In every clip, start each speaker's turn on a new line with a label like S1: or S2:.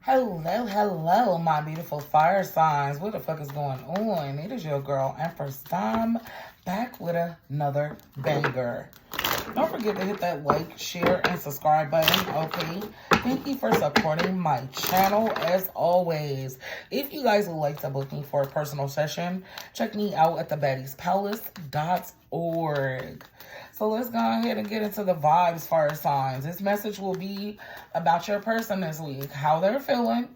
S1: Hello, my beautiful fire signs. What the fuck is going on? It is your girl, Empress Time, back with another banger. Don't forget to hit that like, share, and subscribe button, okay? Thank you for supporting my channel as always. If you guys would like to book me for a personal session, check me out at thebaddiespalace.org. So let's go ahead and get into the vibes, fire signs. This message will be about your person this week, how they're feeling,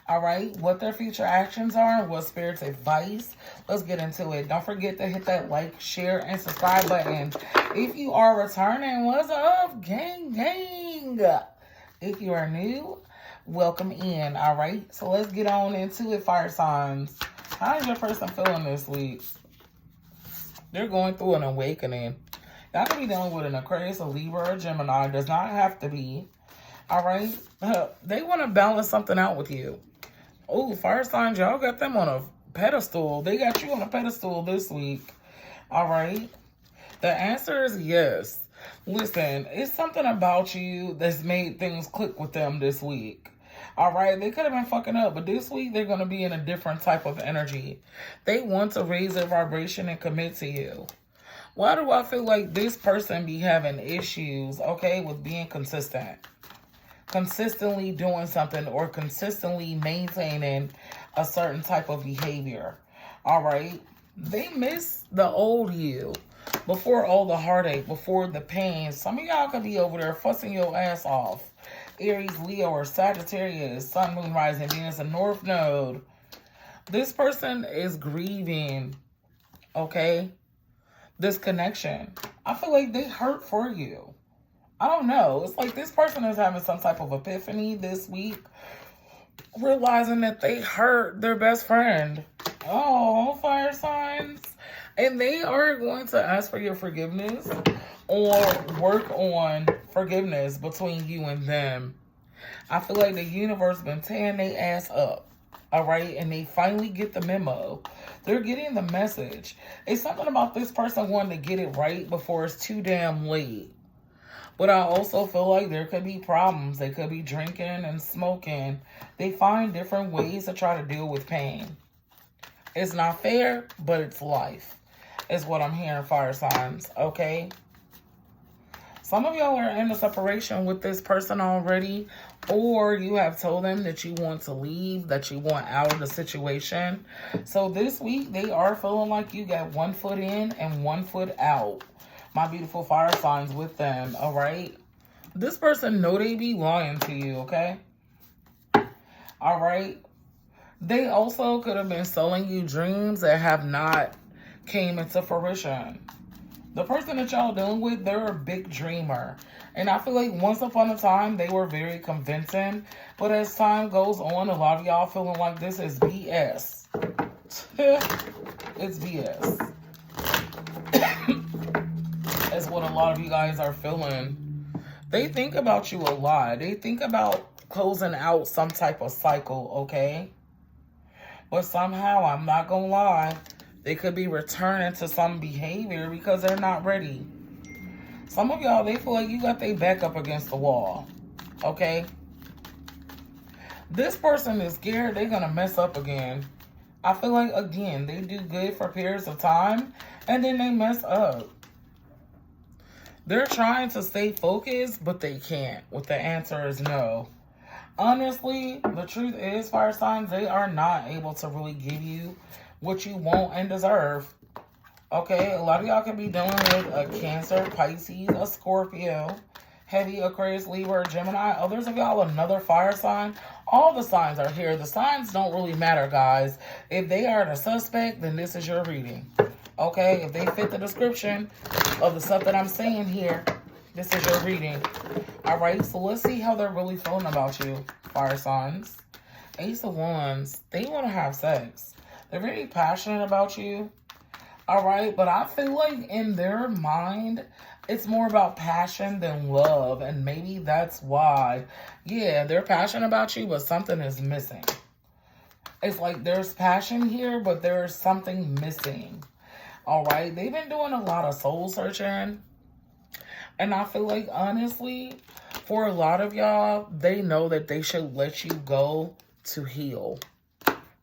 S1: all right, what their future actions are, and what Spirit's advice. Let's get into it. Don't forget to hit that like, share, and subscribe button. If you are returning, what's up, gang? If you are new, welcome in, all right? So let's get on into it, fire signs. How is your person feeling this week? They're going through an awakening. Y'all could be dealing with an Aquarius, a Libra, or Gemini. It does not have to be. All right? They want to balance something out with you. Oh, fire signs, y'all got them on a pedestal. They got you on a pedestal this week. All right? The answer is yes. Listen, it's something about you that's made things click with them this week. All right? They could have been fucking up, but this week they're going to be in a different type of energy. They want to raise their vibration and commit to you. Why do I feel like this person be having issues, okay, with being consistent? Consistently doing something or consistently maintaining a certain type of behavior. All right? They miss the old you before all the heartache, before the pain. Some of y'all could be over there fussing your ass off. Aries, Leo, or Sagittarius, Sun, Moon, Rising, Venus, and North Node. This person is grieving, okay? This connection. I feel like they hurt for you. I don't know. It's like this person is having some type of epiphany this week, realizing that they hurt their best friend. Oh, fire signs. And they are going to ask for your forgiveness or work on forgiveness between you and them. I feel like the universe been tearing their ass up. All right, and they finally get the memo. They're getting the message. It's something about this person wanting to get it right before it's too damn late. But I also feel like there could be problems. They could be drinking and smoking. They find different ways to try to deal with pain. It's not fair, but it's life, is what I'm hearing, fire signs, okay? Some of y'all are in a separation with this person already, or you have told them that you want to leave, that you want out of the situation. So this week, they are feeling like you got 1 foot in and 1 foot out. My beautiful fire signs with them, all right? This person know they be lying to you, okay? All right? They also could have been selling you dreams that have not came into fruition. The person that y'all dealing with, they're a big dreamer. And I feel like once upon a time, they were very convincing. But as time goes on, a lot of y'all feeling like this is BS. It's BS. That's what a lot of you guys are feeling. They think about you a lot. They think about closing out some type of cycle, okay? But somehow, I'm not gonna lie, they could be returning to some behavior because they're not ready. Some of y'all, they feel like you got their back up against the wall. Okay? This person is scared they're going to mess up again. I feel like, again, they do good for periods of time and then they mess up. They're trying to stay focused, but they can't. What the answer is no. Honestly, the truth is, fire signs, they are not able to really give you what you want and deserve. Okay, a lot of y'all can be dealing with a Cancer, Pisces, a Scorpio, heavy Aquarius, Libra, Gemini. Others of y'all, another fire sign. All the signs are here. The signs don't really matter, guys. If they are the suspect, then this is your reading. Okay, if they fit the description of the stuff that I'm saying here, this is your reading. All right, so let's see how they're really feeling about you, fire signs. Ace of Wands, they want to have sex. They're very passionate about you. All right, but I feel like in their mind, it's more about passion than love. And maybe that's why, yeah, they're passionate about you, but something is missing. It's like there's passion here, but there's something missing. All right, they've been doing a lot of soul searching. And I feel like, honestly, For a lot of y'all, they know that they should let you go to heal.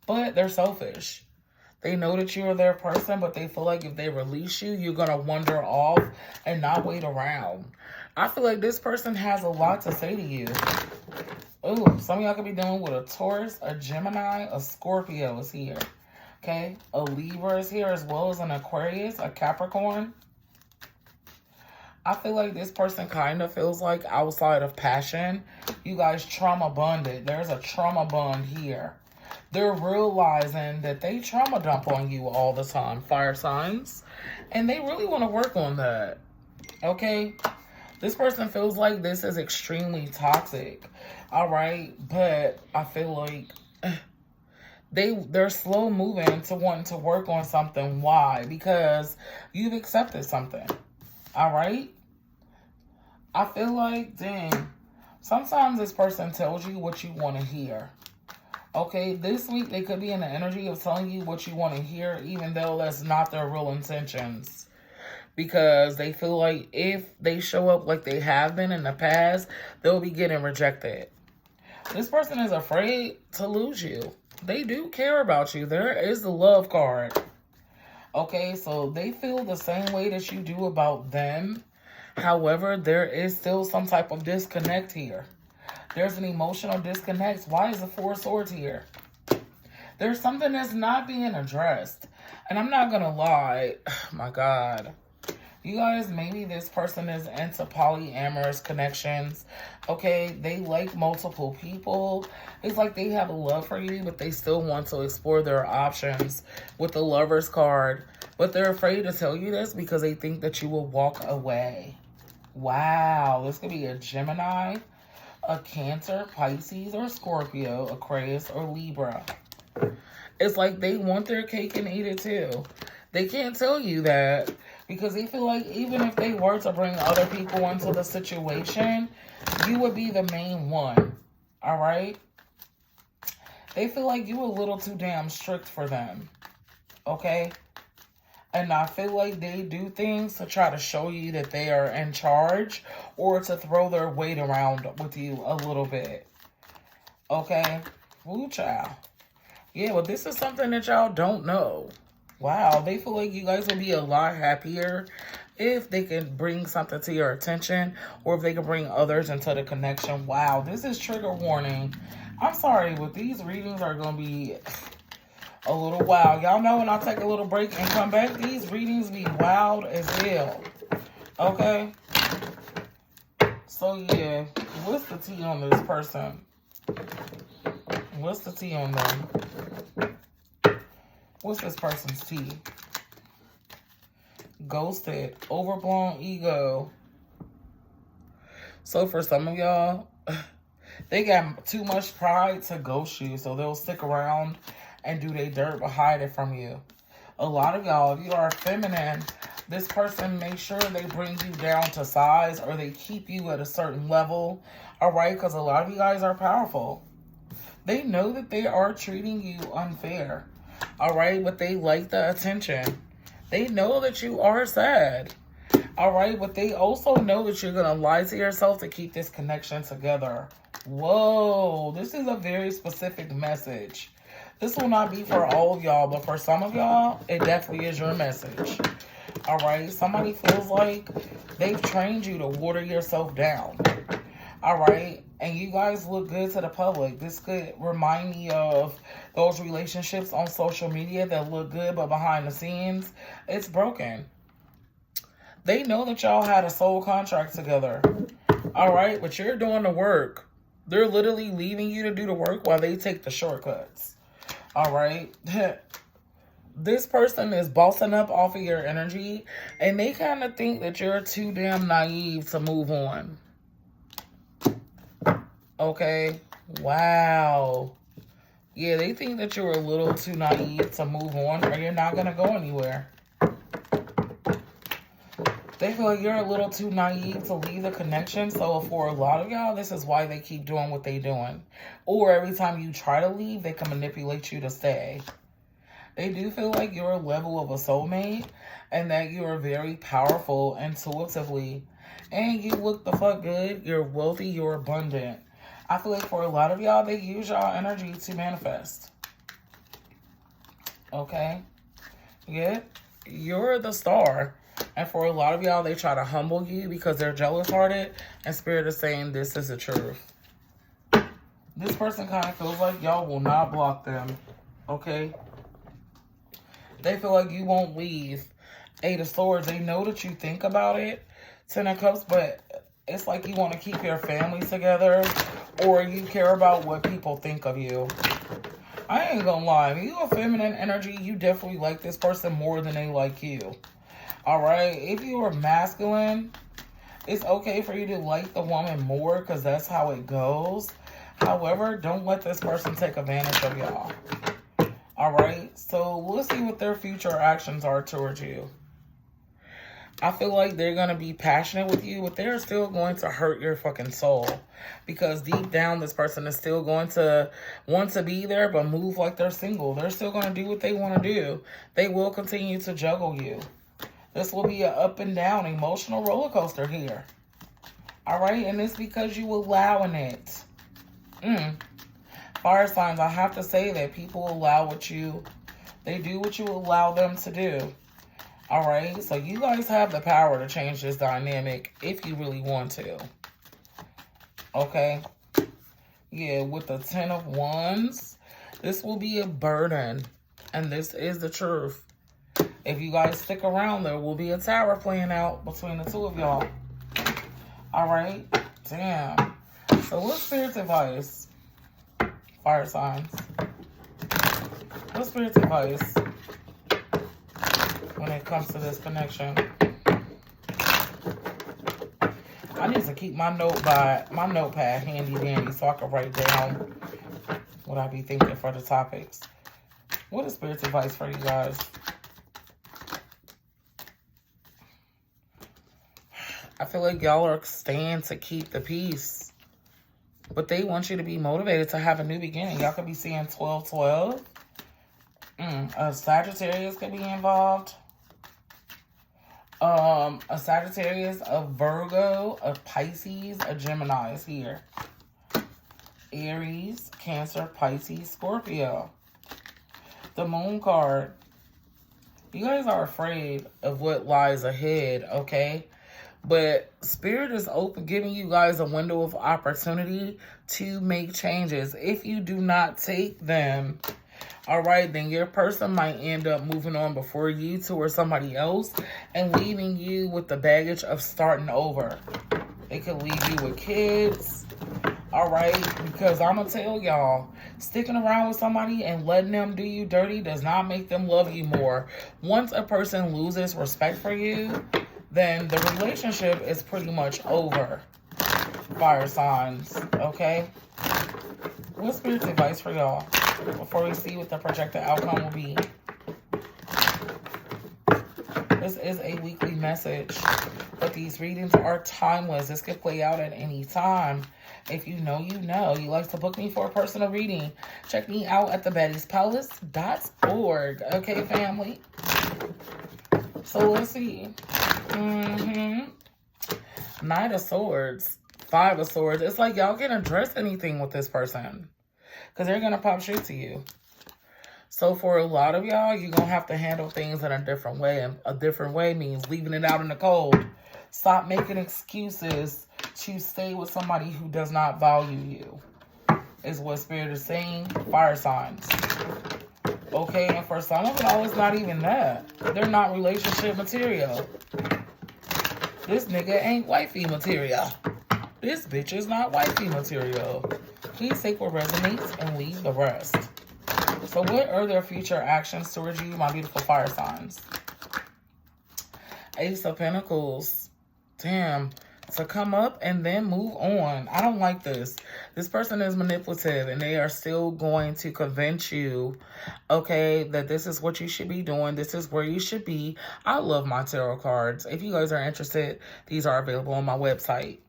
S1: But they're selfish. They know that you're their person, but they feel like if they release you, you're going to wander off and not wait around. I feel like this person has a lot to say to you. Ooh, some of y'all could be dealing with a Taurus, a Gemini, a Scorpio is here. Okay? A Libra is here as well as an Aquarius, a Capricorn. I feel like this person kind of feels like outside of passion, you guys trauma bonded. There's a trauma bond here. They're realizing that they trauma dump on you all the time, fire signs. And they really want to work on that. Okay? This person feels like this is extremely toxic. All right? But I feel like they're slow moving to wanting to work on something. Why? Because you've accepted something. All right? I feel like, dang, sometimes this person tells you what you want to hear. Okay, this week they could be in the energy of telling you what you want to hear, even though that's not their real intentions. Because they feel like if they show up like they have been in the past, they'll be getting rejected. This person is afraid to lose you. They do care about you. There is the love card. Okay, so they feel the same way that you do about them. However, there is still some type of disconnect here. There's an emotional disconnect. Why is the Four of Swords here? There's something that's not being addressed. And I'm not going to lie. Oh my God. You guys, maybe this person is into polyamorous connections. Okay, they like multiple people. It's like they have a love for you, but they still want to explore their options with the Lover's card. But they're afraid to tell you this because they think that you will walk away. Wow, this could be a Gemini, a Cancer, Pisces, or Scorpio, Aquarius, or Libra. It's like they want their cake and eat it too. They can't tell you that because they feel like even if they were to bring other people into the situation, you would be the main one. All right? They feel like you're a little too damn strict for them. Okay? And I feel like they do things to try to show you that they are in charge or to throw their weight around with you a little bit. Okay? Woo, child. Yeah, but this is something that y'all don't know. Wow, they feel like you guys would be a lot happier if they can bring something to your attention or if they can bring others into the connection. Wow, this is trigger warning. I'm sorry, but these readings are going to be a little wild. Y'all know when I take a little break and come back, these readings be wild as hell. Okay? So, yeah. What's the tea on this person? What's the tea on them? What's this person's tea? Ghosted. Overblown ego. So, for some of y'all, they got too much pride to ghost you. So, they'll stick around and do their dirt but hide it from you. A lot of y'all, if you are feminine, this person makes sure they bring you down to size or they keep you at a certain level. All right? Because a lot of you guys are powerful. They know that they are treating you unfair. All right? But they like the attention. They know that you are sad. All right? But they also know that you're going to lie to yourself to keep this connection together. Whoa. This is a very specific message. This will not be for all of y'all, but for some of y'all, it definitely is your message. All right? Somebody feels like they've trained you to water yourself down. All right? And you guys look good to the public. This could remind me of those relationships on social media that look good, but behind the scenes, it's broken. They know that y'all had a soul contract together. All right? But you're doing the work. They're literally leaving you to do the work while they take the shortcuts. All right. This person is bossing up off of your energy and they kind of think that you're too damn naive to move on. Okay. Wow. Yeah, they think that you're a little too naive to move on or you're not going to go anywhere. They feel like you're a little too naive to leave the connection. So for a lot of y'all, this is why they keep doing what they're doing. Or every time you try to leave, they can manipulate you to stay. They do feel like you're a level of a soulmate and that you are very powerful intuitively. And you look the fuck good. You're wealthy. You're abundant. I feel like for a lot of y'all, they use y'all energy to manifest. Okay? Yeah? You're the star. And for a lot of y'all, they try to humble you because they're jealous-hearted. And Spirit is saying this is the truth. This person kind of feels like y'all will not block them. Okay? They feel like you won't leave. 8 of Swords. They know that you think about it. 10 of Cups. But it's like you want to keep your family together. Or you care about what people think of you. I ain't gonna lie. If you a feminine energy, you definitely like this person more than they like you. Alright? If you are masculine, it's okay for you to like the woman more because that's how it goes. However, don't let this person take advantage of y'all. Alright? So, we'll see what their future actions are towards you. I feel like they're going to be passionate with you, but they're still going to hurt your fucking soul. Because deep down, this person is still going to want to be there, but move like they're single. They're still going to do what they want to do. They will continue to juggle you. This will be an up and down emotional roller coaster here. Alright? And it's because you allowing it. Fire signs, I have to say that people allow they do what you allow them to do. Alright, so you guys have the power to change this dynamic if you really want to. Okay? Yeah, with the 10 of Wands, this will be a burden. And this is the truth. If you guys stick around, there will be a tower playing out between the two of y'all. Alright? Damn. So what's Spirit's advice? Fire signs. What's Spirit's advice when it comes to this connection? I need to keep my notepad handy dandy so I can write down what I be thinking for the topics. What is Spirit's advice for you guys? I feel like y'all are staying to keep the peace. But they want you to be motivated to have a new beginning. Y'all could be seeing 12-12. A Sagittarius could be involved. A Sagittarius, a Virgo, a Pisces, a Gemini is here. Aries, Cancer, Pisces, Scorpio. The Moon card. You guys are afraid of what lies ahead, okay? But Spirit is open, giving you guys a window of opportunity to make changes. If you do not take them, all right, then your person might end up moving on before you to or somebody else and leaving you with the baggage of starting over. It could leave you with kids, all right? Because I'm going to tell y'all, sticking around with somebody and letting them do you dirty does not make them love you more. Once a person loses respect for you, then the relationship is pretty much over. Fire signs, okay? What's Spirit's advice for y'all before we see what the projected outcome will be? This is a weekly message, but these readings are timeless. This could play out at any time. If you know, you know. You like to book me for a personal reading, check me out at thebaddiespalace.org. Okay, family? So let's see. Knight of Swords. 5 of Swords. It's like y'all can address anything with this person. Because they're going to pop shit to you. So for a lot of y'all, you're going to have to handle things in a different way. And a different way means leaving it out in the cold. Stop making excuses to stay with somebody who does not value you. Is what Spirit is saying. Fire signs. Okay, and for some of y'all, it's not even that. They're not relationship material. This nigga ain't wifey material. This bitch is not wifey material. Please take what resonates and leave the rest. So what are their future actions towards you, my beautiful fire signs? Ace of Pentacles. Damn. To come up and then move on. I don't like this. This person is manipulative and they are still going to convince you, okay, that this is what you should be doing. This is where you should be. I love my tarot cards. If you guys are interested, these are available on my website.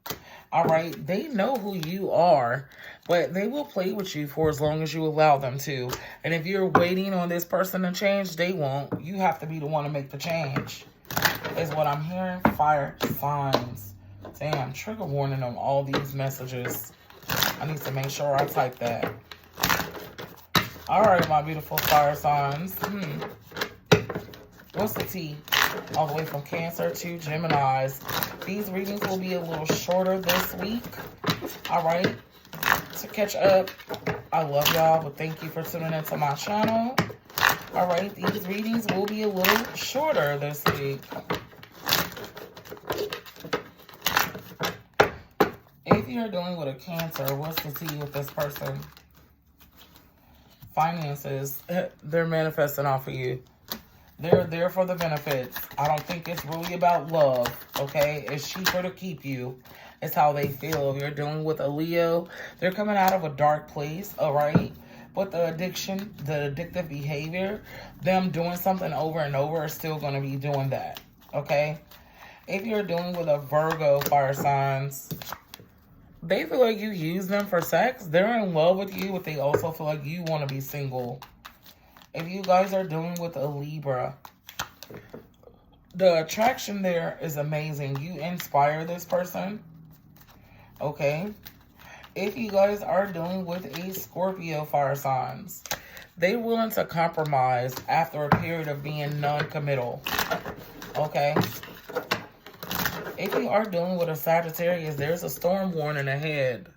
S1: All right, they know who you are, but they will play with you for as long as you allow them to. And if you're waiting on this person to change, they won't. You have to be the one to make the change, is what I'm hearing. Fire signs. Damn, trigger warning on all these messages. I need to make sure I type that. All right, my beautiful fire signs. What's the tea? All the way from Cancer to Geminis. These readings will be a little shorter this week. All right. To catch up, I love y'all, but thank you for tuning into my channel. All right. These readings will be a little shorter this week. If you're dealing with a Cancer, what's the tea with this person? Finances. They're manifesting off of you. They're there for the benefits. I don't think it's really about love, okay? It's cheaper to keep you. It's how they feel. If you're dealing with a Leo, they're coming out of a dark place, all right? But the addiction, the addictive behavior, them doing something over and over are still going to be doing that, okay? If you're dealing with a Virgo, fire signs, they feel like you use them for sex. They're in love with you, but they also feel like you want to be single. If you guys are dealing with a Libra, the attraction there is amazing. You inspire this person, okay? If you guys are dealing with a Scorpio, fire signs, they're willing to compromise after a period of being non-committal, okay? If you are dealing with a Sagittarius, there's a storm warning ahead.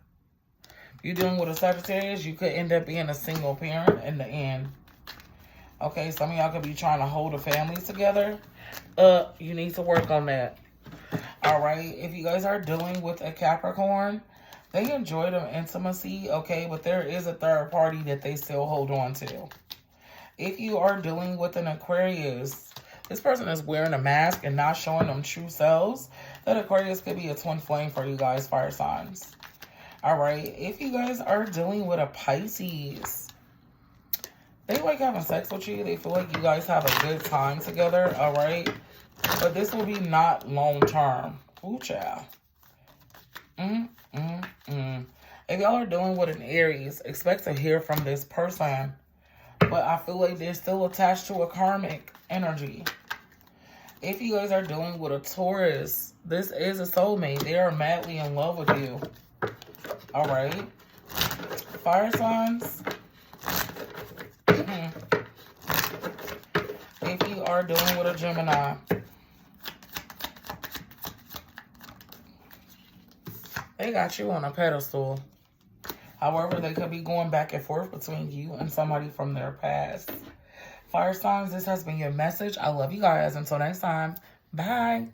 S1: If you're dealing with a Sagittarius, you could end up being a single parent in the end. Okay, some of y'all could be trying to hold a family together. You need to work on that. All right, if you guys are dealing with a Capricorn, they enjoy the intimacy, okay, but there is a third party that they still hold on to. If you are dealing with an Aquarius, this person is wearing a mask and not showing them true selves. That Aquarius could be a twin flame for you guys, fire signs. All right, if you guys are dealing with a Pisces, they like having sex with you. They feel like you guys have a good time together, all right? But this will be not long-term. Ooh, child. If y'all are dealing with an Aries, expect to hear from this person. But I feel like they're still attached to a karmic energy. If you guys are dealing with a Taurus, this is a soulmate. They are madly in love with you. All right? Fire signs. If you are dealing with a Gemini, they got you on a pedestal. However, they could be going back and forth between you and somebody from their past. Fire signs, this has been your message. I love you guys. Until next time, bye.